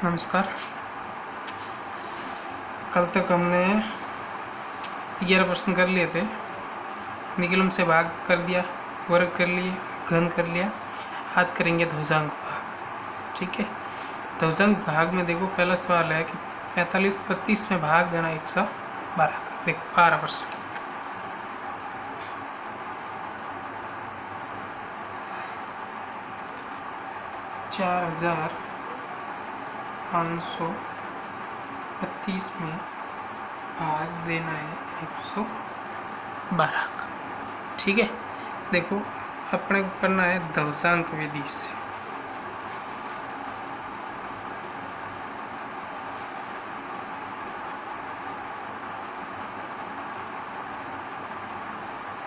नमस्कार। कल तक हमने 11 प्रश्न कर लिए थे। निगलम से भाग कर दिया, वर्ग कर लिए, घन कर लिया। आज करेंगे ध्वजांक भाग। ठीक है, ध्वजांक भाग में देखो पहला सवाल है कि 45 32 में भाग देना 112 का। देखो 12 प्रश्न। चार 532 में भाग देना है 112 का। ठीक है, देखो अपने को करना है ध्वजांक विधि से।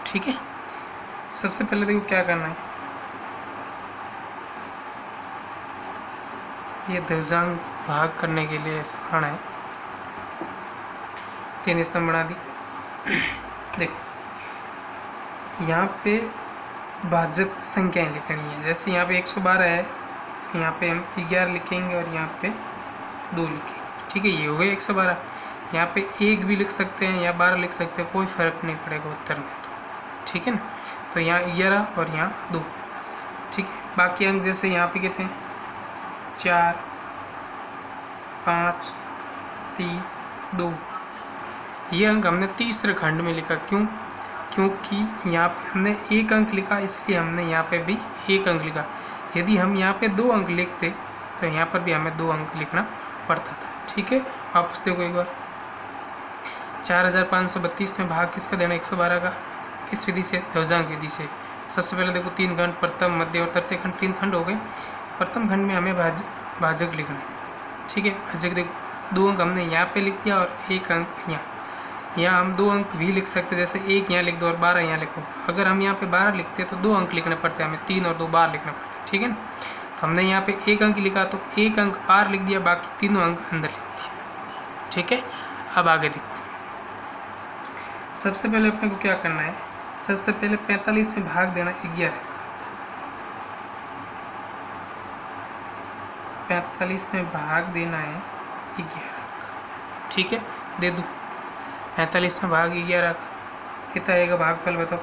ठीक है, सबसे पहले देखो क्या करना है, ये ध्वजांक भाग करने के लिए ऐसा है 3 स्तंभ बना दी। देखो यहाँ पे भाजक संख्याएं लिखनी है। जैसे यहाँ पे 112 है तो यहाँ पे हम 11 लिखेंगे और यहाँ पे 2 लिखेंगे। ठीक है, ये हो गया 112। यहाँ पे 1 भी लिख सकते हैं या 12 लिख सकते हैं, कोई फ़र्क नहीं पड़ेगा उत्तर में। तो ठीक है ना, तो यहाँ 11 और यहाँ 2। ठीक है, बाकी अंक जैसे यहाँ पे कहते हैं 4 5 3 2, ये अंक हमने तीसरे खंड में लिखा। क्योंकि यहाँ पे हमने 1 अंक लिखा, इसलिए हमने यहाँ पे भी 1 अंक लिखा। यदि हम यहाँ पे 2 अंक लिखते तो यहाँ पर भी हमें 2 अंक लिखना पड़ता था। ठीक है, वापस देखो एक बार। 4532 में भाग किसका देना 112 का? किस विधि से? ध्वजांक विधि से। सबसे पहले देखो 3 खंड, प्रथम, मध्य और तृतीय खंड। 3 खंड हो गए। प्रथम खंड में हमें भाजक लिखना है। ठीक है, भाजक देखो 2 अंक हमने यहाँ पे लिख दिया और 1 अंक यहाँ हम 2 अंक भी लिख सकते, जैसे 1 यहाँ लिख दो और 12 यहाँ लिखो। अगर हम यहाँ पे 12 लिखते तो 2 अंक लिखने पड़ते, हमें 3 और 2 बार लिखना पड़ता। ठीक है ना, तो हमने यहाँ पे 1 अंक लिखा तो 1 अंक बाहर लिख दिया, बाकी तीनों अंक अंदर लिख दिया। ठीक है, अब आगे देखो। सबसे पहले अपने को क्या करना है, सबसे पहले 45 में भाग देना 11। 45 में भाग देना है 11। ठीक है, दे दूँ 45 में भाग 11 कितना आएगा? भागफल बताओ।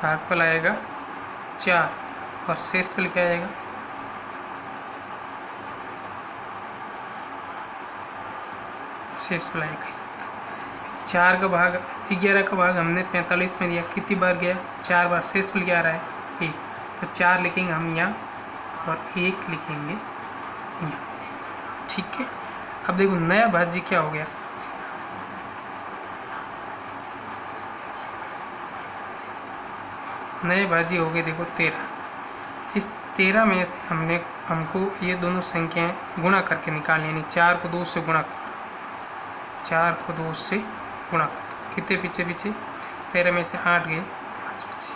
भागफल आएगा 4 और शेषफल क्या आएगा? शेषफल आएगा 4 का भाग 11 का भाग हमने 45 में दिया, कितनी बार गया? 4 बार। शेषफल क्या आ रहा है? 1। तो 4 लिखेंगे हम यहाँ और 1 लिखेंगे यहाँ। ठीक है, अब देखो नया भाज्य क्या हो गया? नए भाज्य हो गए देखो 13। इस 13 में से हमको ये दोनों संख्याएं गुणा करके निकालनी, यानी 4 को 2 से गुणा कर दो। 4 को 2 से गुणा कर दो। कितने पीछे 13 में से 8 गए, 5 पीछे।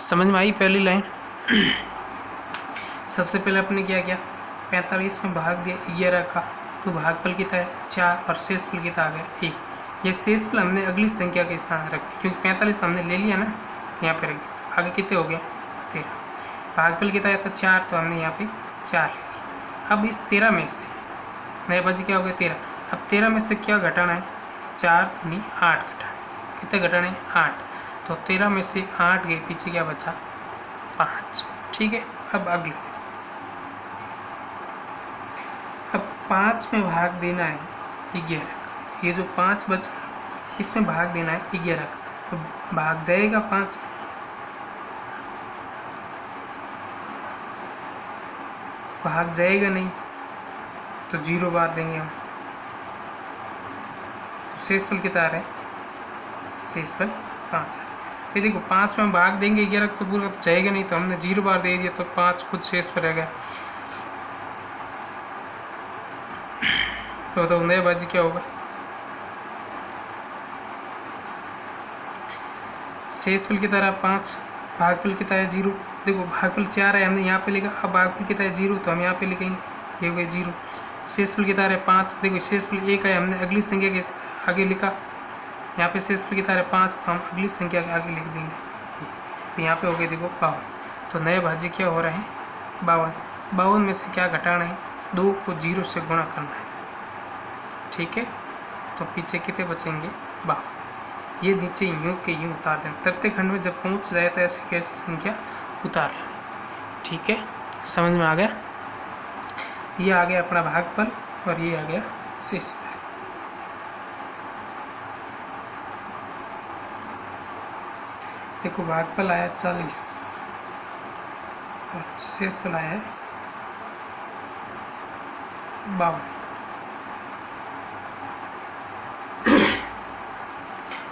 समझ में आई पहली लाइन? सबसे पहले अपने क्या किया, 45 में भाग दिया 11 का, तो भागफल कितना है? 4 और शेषफल कितना आ गया? 1। ये शेषफल हमने अगली संख्या के स्थान रख दी, क्योंकि 45 हमने ले लिया ना, यहाँ पे रख दी। तो आगे कितने हो गया? 13। भागफल कितना आया था? 4, तो हमने यहाँ पे 4 लिख दिया। अब इस 13 में से नए भाज्य क्या हो गया? 13। अब 13 में से क्या घटाना है? 4 दूनी 8 घटाना। कितने घटाने हैं? 8। तो 13 में से 8 गए, पीछे क्या बचा? 5। ठीक है, अब अगले, अब 5 में भाग देना है 11। ये जो 5 बचा इसमें भाग देना है 11, तो भाग जाएगा 5। भाग जाएगा नहीं तो 0 बार देंगे हम। तो शेषफल कितना आ रहा है? शेषफल 5 है। ये देखो 5 में भाग देंगे 11 तो पूरा तो जाएगा नहीं, तो हमने 0 बार दे दिया, तो 5 खुद शेष पर रह गया। तो बताओ नया भाज्य क्या होगा? शेषफल की तरह 5, भागफल कितना है? 0। देखो भागफल 4 है, हमने यहाँ पे लिखा। अब भागफल कितना है? 0, तो हम यहाँ पे लिखेंगे, ये हो गया 0। शेषफल कितना है? 5। देखो शेषफल 1 है, हमने अगली संख्या के आगे लिखा, यहाँ पे शेषफल कितना है 5, तो हम अगली संख्या के आगे लिख देंगे। तो यहाँ पे हो गया देखो 52। तो नए भाज्य क्या हो रहे हैं 52। 52 में से क्या घटाना है 2 को 0 से गुणा करना है। ठीक है, तो पीछे कितने बचेंगे 52। ये नीचे यूं के यूं उतार दें। तृतीय खंड में जब पहुँच जाए तो ऐसी कैसी संख्या उतार लें। ठीक है, समझ में आ गया। ये आ गया अपना भागफल और ये आ गया शेषफल। देखो भागफल आया 40 और शेषफल आया है 52।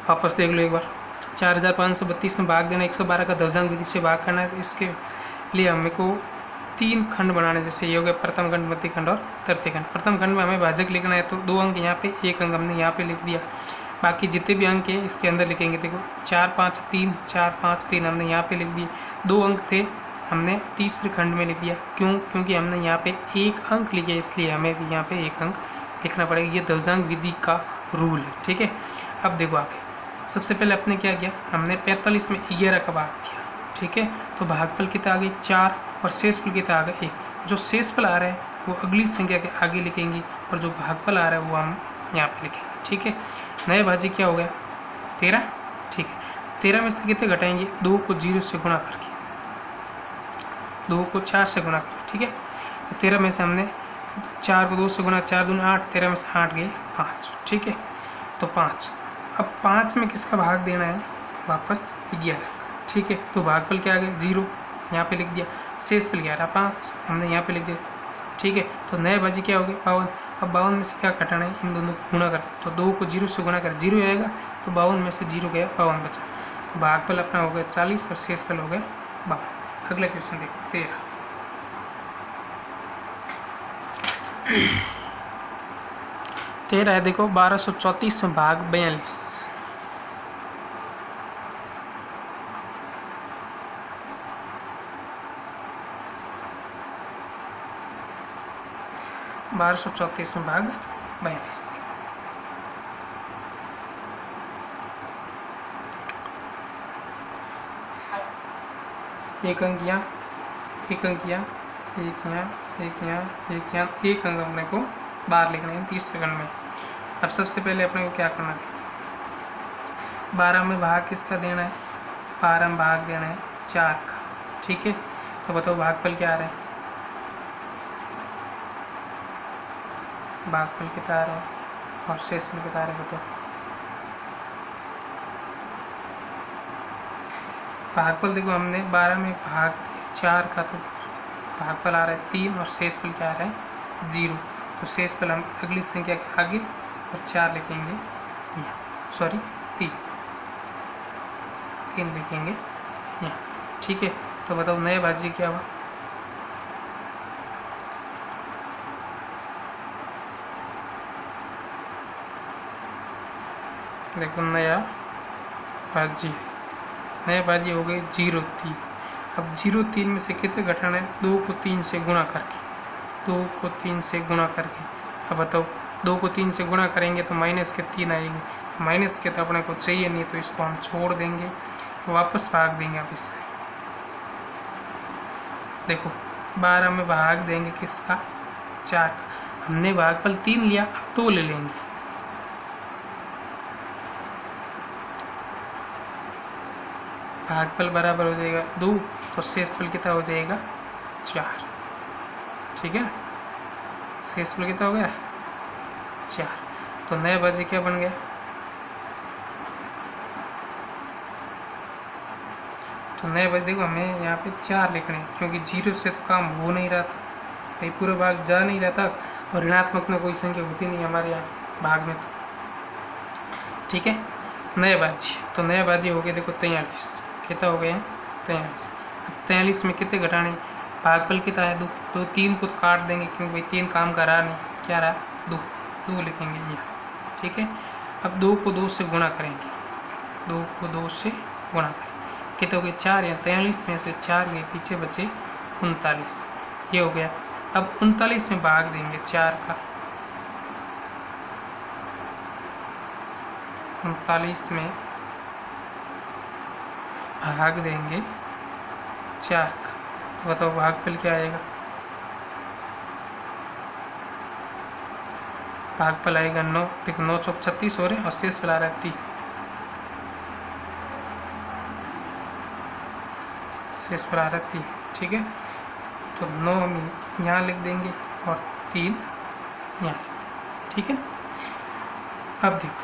वापस देख लो एक बार। 4532 में भाग देना, 112 का दशमलव विधि से भाग करना है। तो इसके लिए हमें को 3 खंड बनाने, जैसे ये हो गया प्रथम खंड, मध्य खंड और तृतीय खंड। प्रथम खंड में हमें भाजक लिखना है, तो 2 अंक यहाँ पे, 1 अंक हमने यहाँ पे लिख दिया। बाकी जितने भी अंक हैं इसके अंदर लिखेंगे। देखो 4 5 3 4 5 3 हमने यहाँ पे लिख दिए। 2 अंक थे हमने तीसरे खंड में लिख दिया। क्यों? क्योंकि हमने यहाँ पे 1 अंक लिखे, इसलिए हमें भी यहाँ पे 1 अंक लिखना पड़ेगा। ये दशमलव विधि का रूल है। ठीक है, अब देखो आगे। सबसे पहले अपने क्या किया, हमने 45 में 11 का भाग किया। ठीक है, तो भागफल कितना आ गया 4 और शेषफल कितना आ गया 1। जो शेषफल आ रहा है वो अगली संख्या के आगे लिखेंगे और जो भागफल आ रहा है वो हम यहाँ पे लिखेंगे। ठीक है, नए भाज्य क्या हो गया 13। ठीक है, 13 में से कितने घटाएंगे 2 को 0 से गुणा करके, 2 को 4 से गुणा करके। ठीक है, 13 में से हमने 4 को 2 से गुणा, 4 दूनी 8, 13 में से 8 गए 5। ठीक है, तो 5। अब 5 में किसका भाग देना है वापस 11। ठीक है, तो भागफल क्या आ गया 0, यहाँ पे लिख दिया। शेषफल 11 5 हमने यहाँ पे लिख दिया। ठीक है, तो नए भाज्य क्या हो गया 52। अब 52 में से क्या घटाना है, इन दोनों को गुणा कर, तो 2 को 0 से गुणा कर 0 आएगा, तो 52 में से 0 गया 52 बचा। तो भागफल अपना हो गया 40 और शेषफल हो गया 52। अगला क्वेश्चन देखो 13। 13 है देखो 1234 में भाग 42। 1234 में भाग 42। एक अंक यहाँ, एक अंक यहाँ, एक यहाँ, एक यहाँ, एक यहाँ, एक अंक अपने को बाहर लिखना है तीसरे खंड में। अब सबसे पहले अपने को क्या करना है 12 में भाग किसका देना है, 12 में भाग देना है 4 का। ठीक है, तो बताओ भागफल क्या आ रहा है, भागफल कितना आ रहा है और शेषफल कितना आ रहा है बताओ। भागफल देखो हमने 12 में भाग 4 का, तो भागफल आ रहा है 3 और शेषफल क्या आ रहा है 0। तो शेषफल हम अगली संख्या के आगे और 4 लिखेंगे, सॉरी 3 लिखेंगे यहाँ। ठीक है, तो बताओ नए भाज्य क्या हुआ, देखो नया भाज्य, नया भाज्य हो गई 0 3। अब 0 3 में से कितने घटाना है 2 को 3 से गुणा करके, 2 को 3 से गुणा करके। अब बताओ 2 को 3 से गुणा करेंगे तो माइनस के 3 आएंगे, तो माइनस के तो अपने को चाहिए नहीं, तो इसको हम छोड़ देंगे, वापस भाग देंगे। अब इससे देखो 12 में भाग देंगे किसका 4 का, हमने भागफल 3 लिया, अब 2 ले लेंगे। भागफल बराबर हो जाएगा 2, तो शेषफल कितना हो जाएगा 4। ठीक है, शेषफल कितना हो गया 4। तो नया भाज्य क्या बन गया, तो नया भाज्य देखो हमें यहाँ पे 4 लिखने हैं, क्योंकि 0 से तो काम हो नहीं रहा था, भाई पूरा भाग जा नहीं रहा था और ऋणात्मक में कोई संख्या होती नहीं हमारे यहाँ भाग में। तो ठीक है, नया भाज्य, तो नया भाज्य हो गया देखो 43। कितना हो गया 43। 43 में कितने घटाने, भागफल कितना है 2, तो 3 को काट देंगे क्योंकि भाई 3 काम का रहा नहीं, क्या रहा 2 लिखेंगे यहाँ। ठीक है, अब 2 को 2 से गुणा करेंगे, 2 को 2 से गुणा करेंगे, कितने हो गए 4, या 43 में से 4 गए, पीछे बचे 39, ये हो गया। अब 39 में भाग देंगे 4 का, 39 में भाग देंगे 4 का, तो बताओ भागफल क्या आएगा? भागफल आएगा 9। देखो 9 चौक 36 हो रहे हैं और शेष फल आ रहा है 3। शेष फल आ रहा है 3, ठीक है। तो 9 हम यहाँ लिख देंगे और 3 यहाँ, ठीक है। अब देखो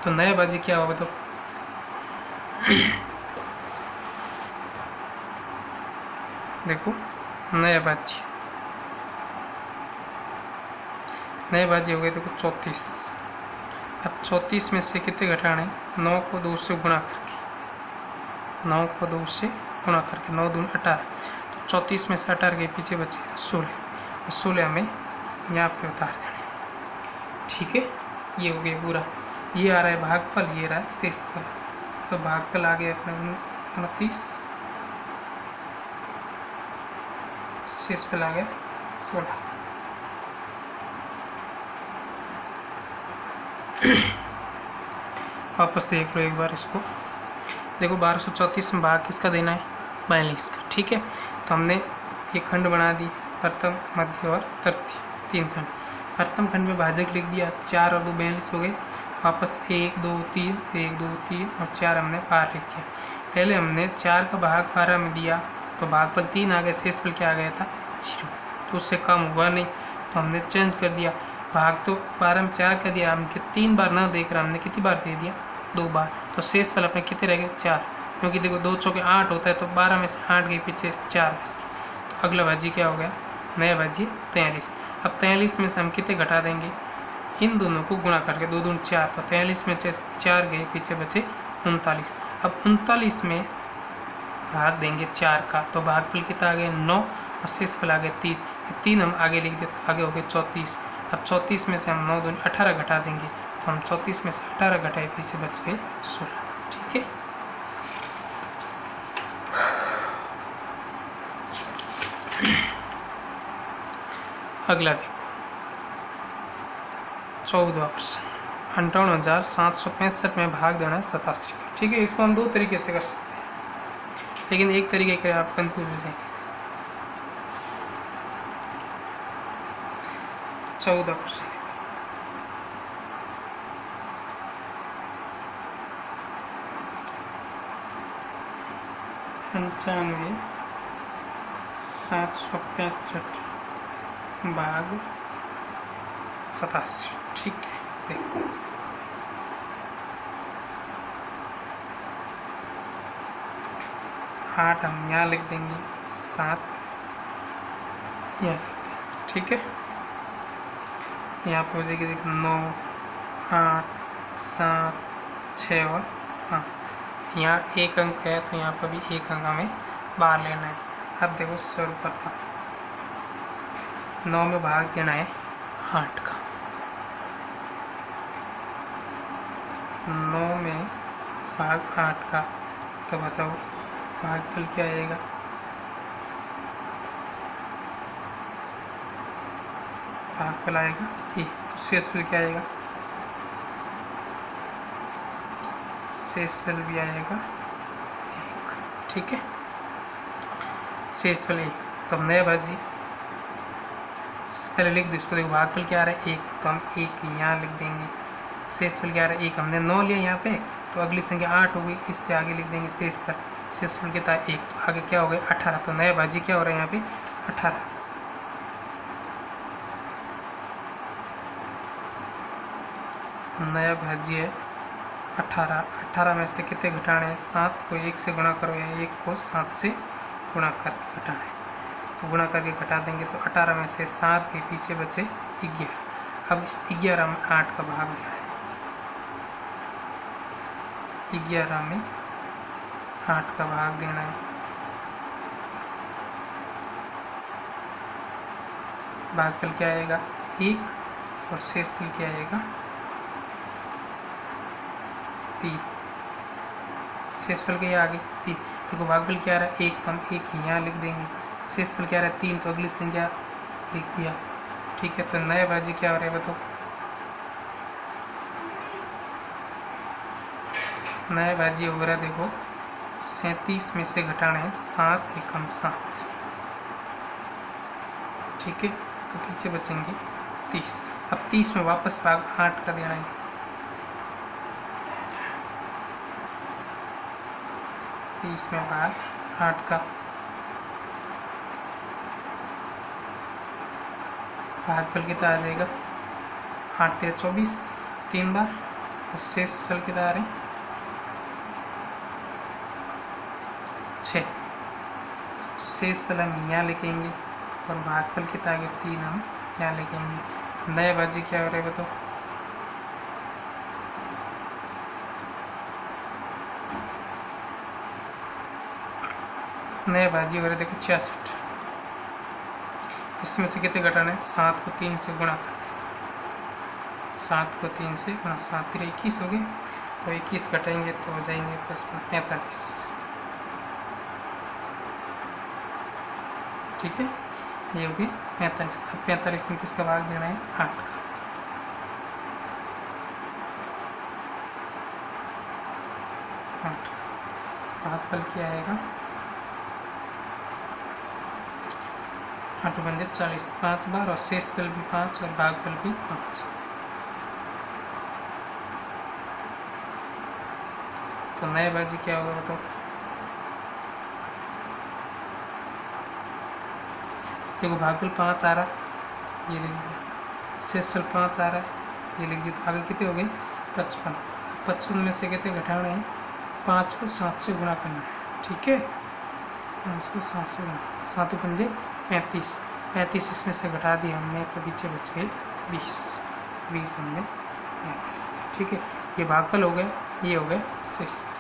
तो नया बाजी क्या होगा, तो देखो नया बाजी हो गई, देखो 34। अब 34 में से कितने घटाने? 9 को 2 से गुणा करके, 9 को 2 से गुणा करके 9 दूनी 18। तो 34 में से 18 के पीछे बचे 16। 16 हमें यहाँ पे उतार देने, ठीक है। ये हो गया पूरा। ये आ रहा है भागफल, ये रहा है शेषफल। तो भागफल आ गया अपना 29, शेषफल आ गया 16। वापस देख लो एक बार इसको। देखो 1234 में भाग किसका देना है? 42 का, ठीक है। तो हमने एक खंड बना दी, प्रथम, मध्य और तृतीय, 3 खंड। प्रथम खंड में भाजक लिख दिया, 4 और 2 42 हो गए। वापस 1 2 3 1 2 3 और 4 हमने पार लिख दिया। पहले हमने 4 का भाग 12 में दिया तो भागफल 3 आ गया, शेषफल क्या आ गया था? 0। तो उससे कम हुआ नहीं, तो हमने चेंज कर दिया। भाग तो 12 में 4 का दिया, हम 3 बार ना देख रहा, हमने कितनी बार दे दिया? 2 बार। तो शेषफल अपने कितने रह गए? 4, क्योंकि देखो 2 चौके 8 होता है, तो 12 में से 8 के पीछे 4 में से। तो अगला बाजी क्या हो गया? नया बाजी 43। अब 43 में से हम कितने घटा देंगे? इन दोनों को गुणा करके, 2 दूनी 4, तो 43 में 4 गए, पीछे बचे 39। अब 39 में भाग देंगे 4 का, तो भागफल कितना आ गया? 9 और शेषफल आ गया 3। 3 हम आगे लिख देते, आगे हो गए 34। अब 34 में से हम 9 दूनी 18 घटा देंगे, तो हम 34 में से 18 घटाए, पीछे बच गए 16, ठीक है। अगला देखो 14वां प्रश्न, 58,765 में भाग देना है 87 का, ठीक है। इसको हम 2 तरीके से कर सकते हैं, लेकिन एक तरीके के आप कंफ्यूज हो जाएंगे। 14वां प्रश्न 95,765 भाग 87, ठीक है। देखो 8 हम यहाँ लिख देंगे, 7 यहाँ लिख देंगे, ठीक है। यहाँ पे हो जाएगी, देखो 9 8 7 6 और 5। यहाँ 1 अंक है, तो यहाँ पर भी 1 अंक हमें बाहर लेना है। अब देखो सर्वप्रथम 9 में भाग देना है 8 का। 9 में भाग 8 का, तो बताओ भागफल क्या आएगा? भागफल आएगा 1। तो शेषफल क्या आएगा? शेषफल भी आएगा 1, ठीक है। शेषफल 1। तो हम नया बाजी पहले लिख दो इसको। देखो भागफल क्या आ रहा है? 1, तो हम 1 यहाँ लिख देंगे। शेषफल क्या आ रहा है? 1। हमने 9 लिया यहाँ पे, तो अगली संख्या 8 हो गई, इससे आगे लिख देंगे शेषफल। शेषफल कितना है? 1। तो आगे क्या हो गया? 18। तो नया बाजी क्या हो रहा है यहाँ पे? 18। नया भाजी है 18। 18 में से कितने घटाने हैं? 7 को 1 से गुणा करो, या 1 को 7 से गुणा करके घटाना है। तो गुणा करके घटा देंगे, तो 18 में से 7 के पीछे बचे 11। अब इस 11 में 8 का भाग देना है। 11 में 8 का भाग देना है। भागफल क्या आएगा? 1 और शेषफल क्या आएगा? 3। शेषफल के आगे 3। देखो भागफल क्या आ रहा है? 1, तो हम 1 यहाँ लिख देंगे। शेषफल क्या आ रहा है? 3, तो अगली संख्या लिख दिया, ठीक है। तो नया बाजी क्या हो रहा है बताओ? नया भाज्य हो रहा है देखो 37 में से घटाना है 7 एकम 7, ठीक है। तो पीछे बचेंगे 30। अब 30 में वापस भाग 8 का देना है, में भाग 8 का भागफल कितना आ जाएगा 8 3 24 3 बार, और शेष फल कितना आ रहे हैं 6। शेष फल हम यहाँ लिखेंगे और भागफल कितना आ गया 3 हम यहाँ लिखेंगे। नया भाजी क्या हो रहा है बताओ, नया भाजी हो रहा है देखो 66। इसमें से कितने घटाना है 7 को 3 से गुणा करना है, 7 को 3 से गुणा 7 3 21 हो गए, तो 21 घटाएंगे तो हो जाएंगे प्लस 45, ठीक है। ये हो गए 45। अब 45 में किसका भाग देना है 8 का, भागफल क्या आएगा 8 बन 40 5 बार, और शेष फल भी 5 और भागफल भी 5। तो नए बाजी क्या होगा बताओ, देखो भागफल 5 आ रहा है ये लिख दिया, शेष फल 5 आ रहा है ये लिख दिया, तो आगे कितने हो गए 55। 55 में से कितने घटाना है 5 को 7 से गुणा करना है, ठीक है। 5 को 7 से गुणा, 7 पंजे 35, 35 इसमें से घटा दिया हमने तो पीछे बच गए 20 हमने, ठीक है। ये भागफल हो गए, ये हो गए शेष फल।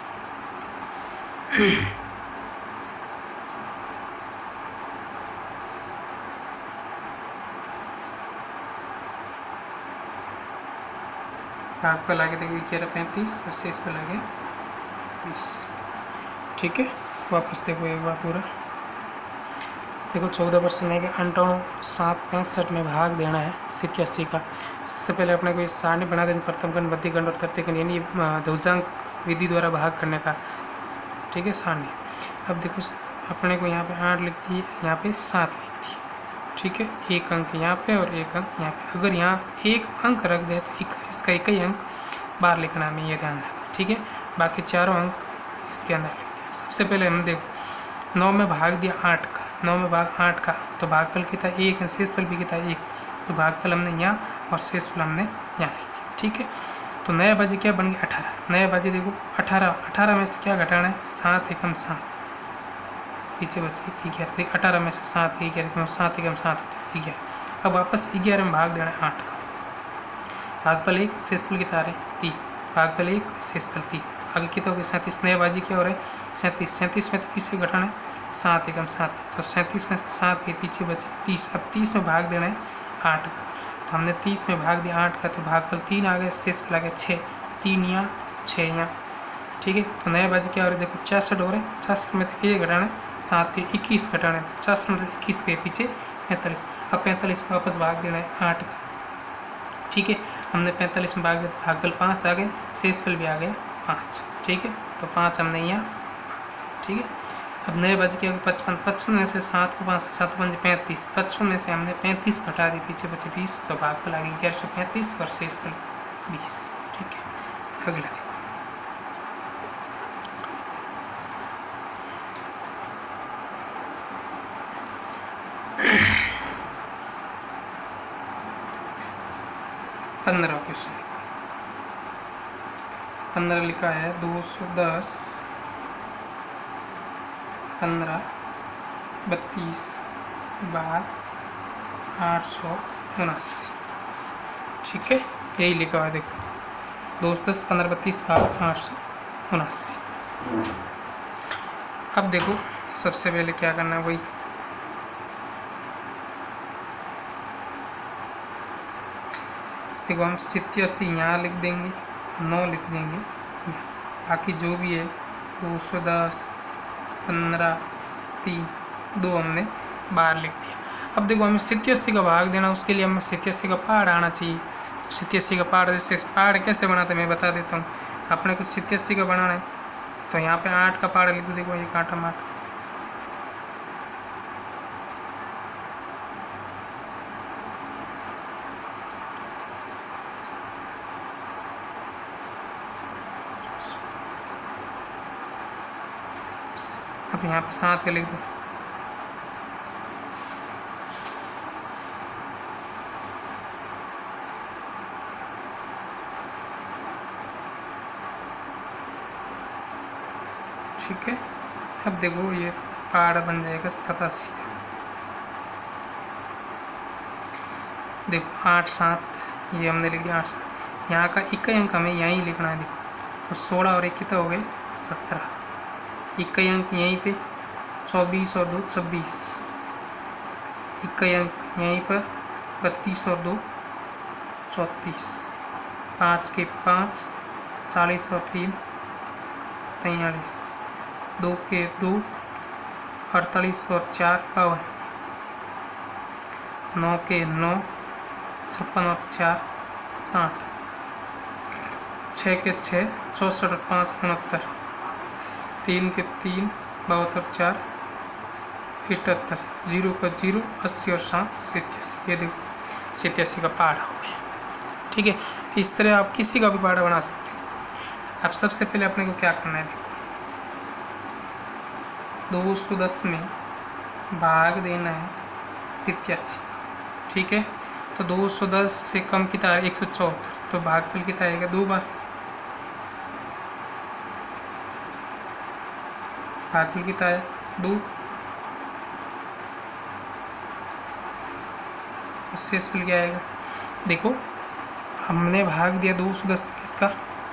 भागफल आगे देखो 11 35 और शेष फल आगे 20, ठीक है। वापस देखो एक बार पूरा देखो 14% है कि 58 7 65 में भाग देना है 87 का। सबसे पहले अपने को इस सारणी बना देनी, प्रथम खंड मध्य खंड और तृतीय खंड यानी ध्रुवांक विधि द्वारा भाग करने का, ठीक है सारणी। अब देखो अपने को यहाँ पे 8 लिख दी, यहाँ पे 7 लिख दी, ठीक है। एक अंक यहाँ पे और एक अंक यहाँ पे, अगर यहाँ एक अंक रख दे तो इसका एक ही अंक बाहर लिखना है, ये ध्यान रखना, ठीक है। बाकी चारों अंक इसके अंदर लिख दिया। सबसे पहले हम देखो 9 में भाग दिया 8 का, 9 में भाग 8 का, तो भागफल कितना 1 है, शेष फल भी कितना 1, तो भागफल हमने यहाँ और शेष फल हमने यहाँ लिख दिया, ठीक है। तो नया बाजी क्या बन गया 18। नया बाजी देखो 18 में से क्या घटाना है 7 एकम 7, पीछे बच गए 11, देखिए 18 में से 7 11, 7 एकम 7 होते 11। अब वापस 11 में भाग देना है 8 का, भागफल 1 शेष फल कितना आ रहे 3, भागफल 1 शेष फल 3, आगे कितना हो गया 37। नया बाजी क्या हो रहा है 37 में तो पीछे घटाना है 7 एकम 7, तो 37 में से 7 के पीछे बचे 30। अब 30 में भाग देना है 8 का, तो हमने 30 में भाग दिया 8 का, तो भागफल 3 आ गया, शेष फल आ गया 6, 3 यहाँ 6 यहाँ, ठीक है। तो नया बाजी क्या हो रहा है देखो 64 हो रहे हैं, 64 में तो ये घटाना है 7 3 21 घटाना है, तो 64 में 21 के पीछे 45। अब 45 में वापस भाग देना है 8 का, ठीक है। हमने 45 में भाग दिया तो भागफल 5 आ गए, शेष फल भी आ गया 5, ठीक है। तो 5 हमने यहाँ, ठीक है। अब नए बाजी क्या होगा 55 में से 7 को 5 से 7 5 35, 55 में से हमने 35 घटा दी, पीछे बचे 20, तो भागफल आ गया 1135 और शेष फल 20, ठीक है। अगला देखो 15 क्वेश्चन, 15 लिखा है 210 15 32 बार 879, ठीक है। यही लिखा हुआ है देखो 210 15 32 बार 879। अब देखो सबसे पहले क्या करना है, वही देखो हम 87 यहाँ लिख देंगे, 9 लिख देंगे, बाकी जो भी है 210 15 3 2 हमने बाहर लिख दिया। अब देखो हमें 87 का भाग देना, उसके लिए हमें 87 का पहाड़ आना चाहिए। तो 87 का पहाड़, जैसे पहाड़ कैसे बनाते हैं मैं बता देता हूँ। अपने को 87 का बनाना है, तो यहाँ पे 8 का पहाड़ा लिख दो। देखो ये कांटा मार, अब यहाँ पे 7 का लिख दो। ठीक है, अब देखो ये पहाड़ा बन जाएगा 87 का। देखो 8 7 ये हमने लिख दिया 8 7। यहाँ का इक्का अंक हमें यहीं लिखना है। देखो तो 16 और 1 कितना हो गए 17। इक्का अंक यहीं पे 24 और 2 26। इक्का अंक यहीं पर 32 और 2 34। 5 के 5 40 और 3 43। 2 के 2 48 और 4 52। 9 के 9 56 और 4 60। 6 के 6 64 और 5 69। 3 के 3 72 और 4 78। 0 का 0 80 और 7 87। ये देखो 87 का पहाड़ा हो गया। ठीक है, इस तरह आप किसी का भी पहाड़ा बना सकते हो। अब सबसे पहले अपने को क्या करना है, देखो 210 में भाग देना है 87 का। ठीक है, तो 210 से कम कितना है 174, तो भागफल कितना आएगा 2 बार। भागफल कितना है 2। शेषफल क्या आएगा, देखो हमने भाग दिया 210 किसका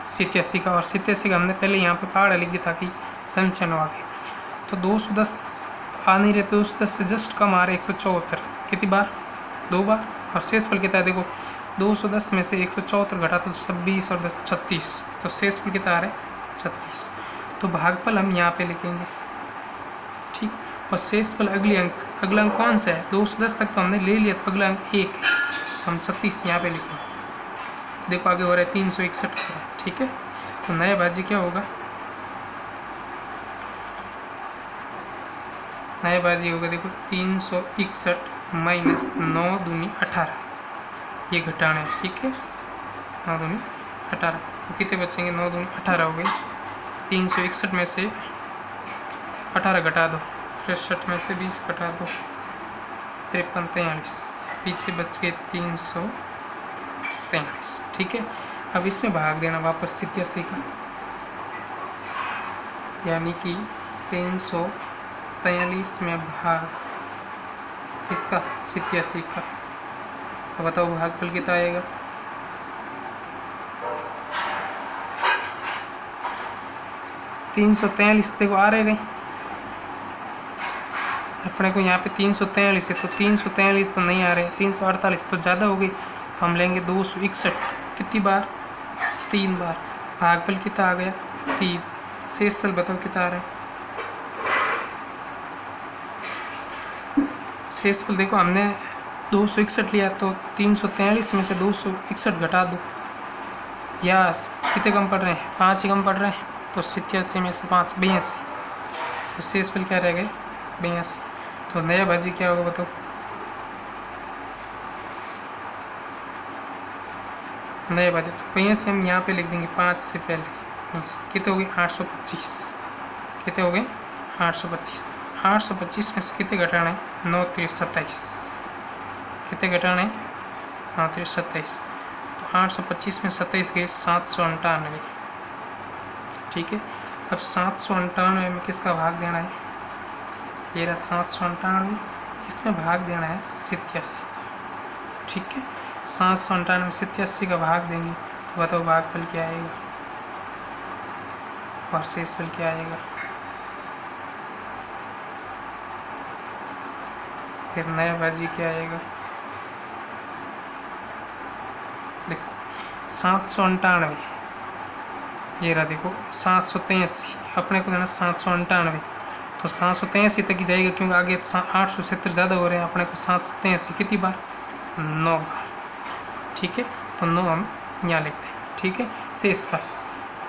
87 का, और 87 का हमने पहले यहाँ पे पहाड़ा लिख दिया ताकि संशय न आगे। तो 210 आ नहीं रहे, तो 210 से जस्ट कम आ रहे 174। कितनी बार 2 बार। और शेषफल कितना है, देखो 210 में से 174 घटा तो 26 और 10 36, तो शेषफल कितना आ रहा है 36। तो भागफल हम यहाँ पे लिखेंगे। ठीक, और शेषफल अगला अंक कौन सा है, 210 तक तो हमने ले लिया, तो अगला अंक 1, तो हम 36 यहाँ पे लिखेंगे। देखो आगे हो रहा है 361 हो रहा है। ठीक है, तो नया भाजी क्या होगा, नया भाजी होगा देखो 361 माइनस 9 दूनी 18, ये घटाना है। ठीक है, 9 दूनी 18, तो कितने बचेंगे 9 दूनी 18 हो गए। 361 में से 18 घटा दो, 63 में से 20 घटा दो, 53 43, पीछे बच गए 343। ठीक है, अब इसमें भाग देना वापस 87 का, यानी कि 343 में भाग किसका 87 का। तो बताओ भागफल कितना आएगा, तीन 343। देखो आ रहे गए अपने को यहाँ पे 343 है, तो 343 तो नहीं आ रहे, 348 तो ज़्यादा हो गई, तो हम लेंगे 261। कितनी बार 3 बार। भागफल कितना आ गया 3। शेषफल बताओ कितना आ रहा है, शेषफल देखो हमने 261 लिया, तो 343 में से 261 घटा दो, या कितने कम पड़ रहे हैं 5 ही कम पड़ रहे हैं, तो 87 में से 5 82, तो शेषफल क्या रह गए 82। तो नया भाजी क्या होगा बताओ, नया भाजी तो 82 हम यहाँ पे लिख देंगे 5 से पहले। कितने हो गए 825, कितने हो गए 825। 825 में से कितने घटाना है 9 3 27, कितने घटाना है 9 3 27, तो 825 में 27 गए 798। ठीक है, अब 798 में किसका भाग देना है, ये रहा 798, इसमें भाग देना है 87। ठीक है, 798 में 87 का भाग देंगे, तो बताओ भागफल क्या आएगा और शेषफल क्या आएगा। फिर नया भाजी क्या आएगा, देखो 798, ये रहा देखो 783, अपने को देना 798, तो 783 तक ही जाएगा, क्योंकि आगे 870 ज़्यादा हो रहे हैं। अपने को 783 कितनी बार 9 बार। ठीक है, तो 9 हम यहाँ लिखते हैं। ठीक है, शेष पर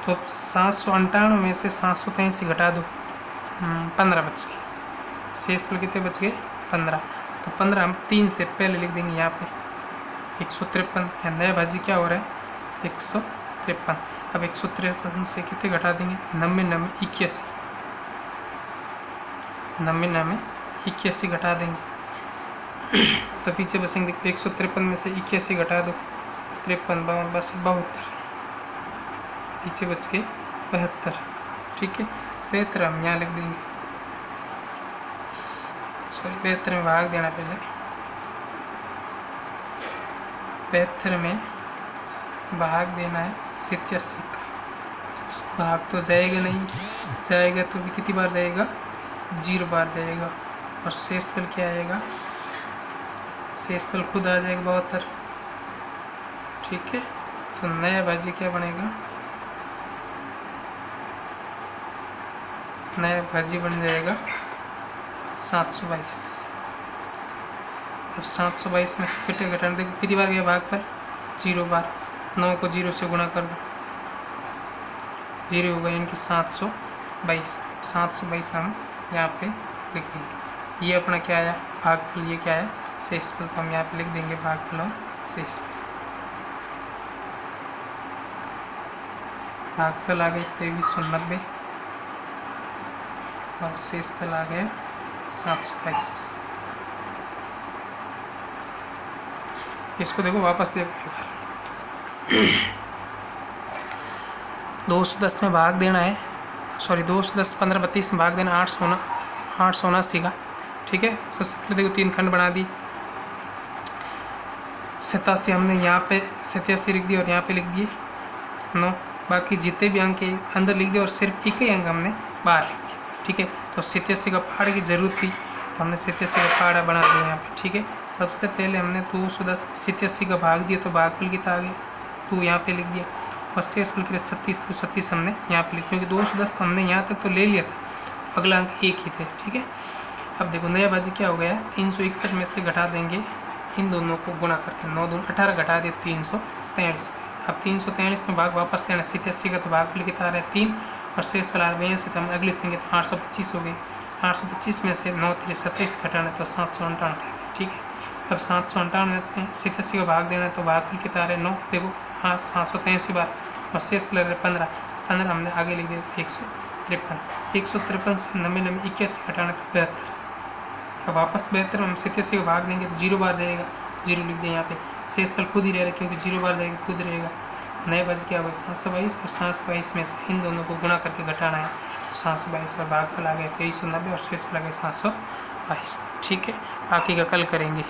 तो 798 में से 783 घटा दो, 15 बच गए। शेष फल कितने बच गए? 15। तो 15 हम 3 से पहले लिख देंगे यहाँ पे 153। नया भाजी क्या हो रहा है? 153। अब 153 से कितने घटा देंगे? 90 90 81, 90 90 81 घटा देंगे। तो पीछे बचेंगे 153 में से 81 घटा दो, 53 52 बस 72, पीछे बच गए 72। ठीक है, 72 हम यहाँ लिख देंगे, सॉरी 72 में भाग देना पहले, 72 में भाग देना है 87 का। भाग तो जाएगा नहीं, जाएगा तो भी कितनी बार जाएगा? 0 बार जाएगा। और शेष फल क्या आएगा? शेष फल खुद आ जाएगा 72। ठीक है, तो नया भाजी क्या बनेगा? नया भाजी बन जाएगा 722। अब 722 में से कितने घटाने? देखो कितनी बार गया भाग पर? 0 बार। 9 को 0 से गुणा कर दो, 0 होगा, यानी कि 722। 722 हम यहाँ पे लिख देंगे। ये अपना क्या आया? भागफल। ये क्या है? शेषफल। तो हम यहाँ पे लिख देंगे भागफल और शेषफल। भागफल आ गए 2390 और शेषफल आ गया 722। इसको देखो वापस देखो, 210 में भाग देना है, सॉरी 210 15 32 में भाग देना 879 का। ठीक है, सबसे पहले देखो 3 खंड बना दी। 87 हमने यहाँ पे 87 लिख दिया और यहाँ पे लिख दिए 9। बाकी जितने भी अंक अंदर लिख दिए और सिर्फ एक ही अंक हमने बाहर लिख दिया। ठीक है, तो 87 का पहाड़ की ज़रूरत थी तो हमने 87 का पहाड़ा बना दिया यहाँ पे। ठीक है, सबसे पहले हमने 210 87 का भाग दिया तो भागफल कितना आ गया? 2 यहाँ पे लिख दिया और शेषफल के 36 तो 36 हमने यहाँ पे लिख, क्योंकि 210 हमने यहाँ तक तो ले लिया था, अगला अंक एक ही थे। ठीक है, अब देखो नया बाजी क्या हो गया? 361 में से घटा देंगे इन दोनों को गुणा करके, 9 दूनी 18 घटा दिए 343। अब 343 में भाग वापस लेना, 87 का तो भागफल कितना आ रहा है? 3 और शेषफल आ रहा है से तो हम अगली संख्या तो 825 हो गई। 825 में से 9 3 27 घटाना तो 758। ठीक है, अब 758 में 87 का भाग देना है तो भागफल कितना आ रहा है? 9। देखो हाँ 783 बार और शेषफल 15 हमने आगे लिख दिया 153। 153 से 90 90 81 घटाना तो 72। अब वापस 72 हम 87 का भाग देंगे तो 0 बार जाएगा, 0 लिख दिया यहाँ पे। शेषफल खुद ही रह रहा है क्योंकि 0 बार जाएगा, खुद रहेगा। नए बाजी क्या होगा? 722 और 722 में से इन दोनों को गुणा करके घटाना है तो 722 और भागफल आ गया 2390 और शेषफल आ गया 722। ठीक है, बाकी का कल करेंगे।